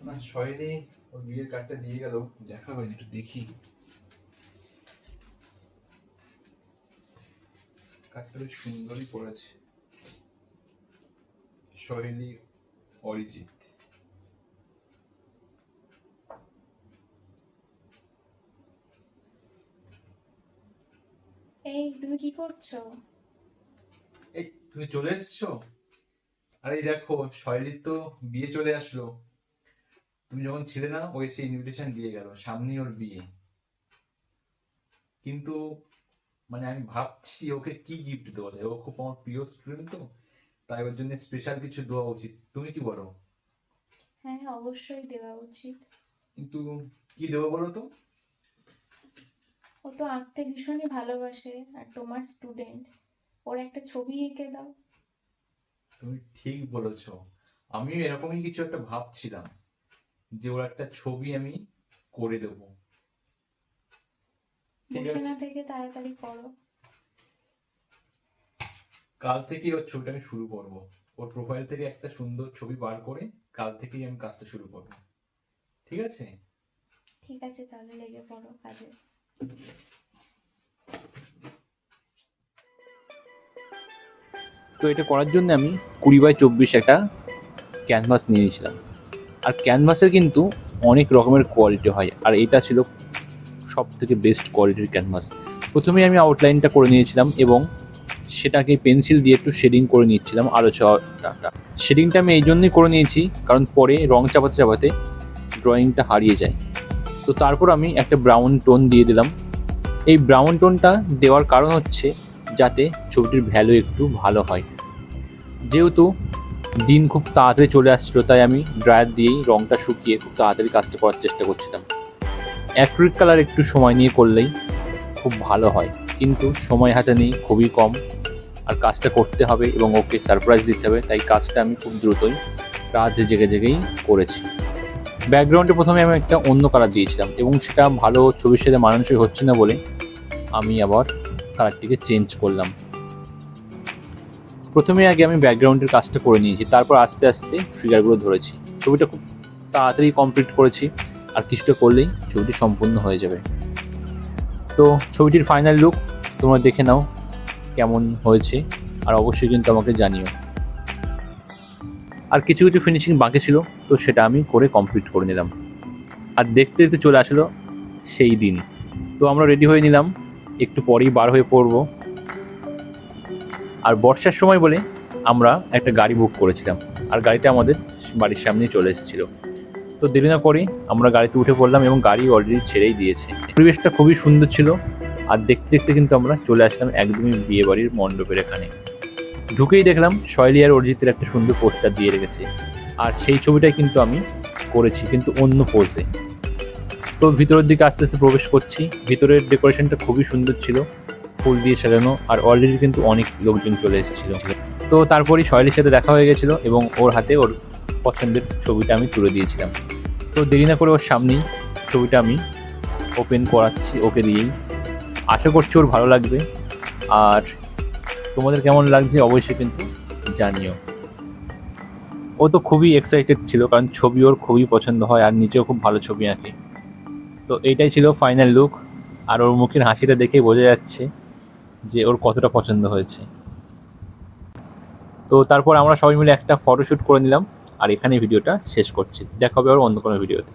না শয়নি ওর বিয়ের কার্ডটা দিয়ে গেল, দেখা হয়নি, একটু দেখি কার্ডটা বেশ সুন্দরই পড়েছে। শৈলী অরিজিৎ। এই তুমি কি করছো? এই তুমি চলে এসছো? আরে এই দেখো শৈলীর তো বিয়ে চলে আসলো। তুমি যখন ছিলে না, ওই সেই ইনভিটেশন দিয়ে গেল, সামনেই ওর বিয়ে। কিন্তু মানে আমি ভাবছি ওকে কি গিফট দেওয়া যায়, ও খুব আমার প্রিয় স্টুডেন্ট, তো তাই ওর জন্য স্পেশাল কিছু দেওয়া উচিত। তুমি কি বলো? হ্যাঁ, অবশ্যই দেওয়া উচিত। কিন্তু কি দেবো বলো তো? ও তো আঁকতে ভীষণই ভালোবাসে, আর তোমার স্টুডেন্ট, ওর একটা ছবি এঁকে দাও। তুমি ঠিক বলেছো, আমিও এরকমই কিছু একটা ভাবছিলাম, যে ওর একটা ছবি আমি করে দেবো। ঠিক বসে আছে, না থেকে তাড়াতাড়ি করো। কাল থেকেই ওর ছবিটা আমি শুরু করব। ওর প্রোফাইল থেকে একটা সুন্দর ছবি বার করে কাল থেকেই আমি কাজটা শুরু করব। ঠিক আছে? ঠিক আছে, তাহলে লেগে পড়ো কাজে। তো এটা করার জন্য আমি 20x24 একটা ক্যানভাস নিয়ে নিয়েছিলাম। আর ক্যানভাসের কিন্তু অনেক রকমের কোয়ালিটি হয়, আর এটা ছিল সব থেকে বেস্ট কোয়ালিটির ক্যানভাস। প্রথমে আমি আউটলাইনটা করে নিয়েছিলাম এবং সেটাকে পেন্সিল দিয়ে একটু শেডিং করে নিচ্ছিলাম। আরও শেডিংটা আমি এই জন্যই করে নিয়েছি কারণ পরে রং চাপাতে চাপাতে ড্রয়িংটা হারিয়ে যায়। তো তারপর আমি একটা ব্রাউন টোন দিয়ে দিলাম। এই ব্রাউন টোনটা দেওয়ার কারণ হচ্ছে যাতে ছবিটির ভ্যালু একটু ভালো হয়। যেহেতু দিন খুব তাড়াতাড়ি চলে আসছিলো, তাই আমি ড্রায়ার দিয়েই রঙটা শুকিয়ে খুব তাড়াতাড়ি কাজটা করার চেষ্টা করছিলাম। অ্যাক্রিলিক কালার একটু সময় নিয়ে করলেই খুব ভালো হয়, কিন্তু সময় হাতে নেই, খুবই কম, আর কাজটা করতে হবে এবং ওকে সারপ্রাইজ দিতে হবে, তাই কাজটা আমি খুব দ্রুতই রাতে জেগে জেগেই করেছি। ব্যাকগ্রাউন্ডে প্রথমে আমি একটা অন্য কালার দিয়েছিলাম এবং সেটা ভালো ছবির সাথে মানানসই হচ্ছে না বলে আমি আবার কালারটিকে চেঞ্জ করলাম। প্রথমে আগে আমি ব্যাকগ্রাউন্ডের কাজটা করে নিয়েছি, তারপর আস্তে আস্তে ফিগারগুলো ধরেছি। ছবিটা খুব তাড়াতাড়ি কমপ্লিট করেছি, আর কিছুটা করলেই ছবিটি সম্পূর্ণ হয়ে যাবে। তো ছবিটির ফাইনাল লুক তোমরা দেখে নাও কেমন হয়েছে, আর অবশ্যই কিন্তু আমাকে জানিও। আর কিছু কিছু ফিনিশিং বাকি ছিল, তো সেটা আমি করে কমপ্লিট করে নিলাম। আর দেখতে দেখতে চলে আসলো সেই দিন। তো আমরা রেডি হয়ে নিলাম, একটু পরেই বার হয়ে পড়বো। আর বর্ষার সময় বলে আমরা একটা গাড়ি বুক করেছিলাম, আর গাড়িটা আমাদের বাড়ির সামনেই চলে এসেছিলো। তো দেরি না করে আমরা গাড়িতে উঠে পড়লাম এবং গাড়ি অলরেডি ছেড়েই দিয়েছে। পরিবেশটা খুবই সুন্দর ছিল, আর দেখতে দেখতে কিন্তু আমরা চলে আসলাম একদমই বিয়ে বাড়ির মণ্ডপের এখানে। ঢুকেই দেখলাম শৈলী আর অরিজিতের একটা সুন্দর পোস্টার দিয়ে রেখেছে, আর সেই ছবিটাই কিন্তু আমি করেছি, কিন্তু অন্য পোজে। তো ভিতরের দিকে আস্তে আস্তে প্রবেশ করছি। ভিতরের ডেকোরেশনটা খুবই সুন্দর ছিল, ফুল দিয়ে সাজানো, আর অলরেডি কিন্তু অনেক লোকজন চলে এসেছিল। তো তারপরই শৈলীর সাথে দেখা হয়ে গেছিলো এবং ওর হাতে ওর পছন্দের ছবিটা আমি তুলে দিয়েছিলাম। তো দেরি না করে ওর সামনেই ছবিটা আমি ওপেন করাচ্ছি ওকে দিয়েই। আশা করছি ওর ভালো লাগবে, আর তোমাদের কেমন লাগছে অবশ্যই কিন্তু জানিও। ও তো খুবই এক্সাইটেড ছিল, কারণ ছবি ওর খুবই পছন্দ হয় আর নিজেও খুব ভালো ছবি আঁকে। তো এইটাই ছিল ফাইনাল লুক, আর ওর মুখের হাসিটা দেখেই বোঝা যাচ্ছে যে ওর কতটা পছন্দ হয়েছে। তো তারপর আমরা সবাই মিলে একটা ফটোশ্যুট করে নিলাম, আর এখানে ভিডিওটা শেষ করছি। দেখা হবে আবার অন্য কোনো ভিডিওতে।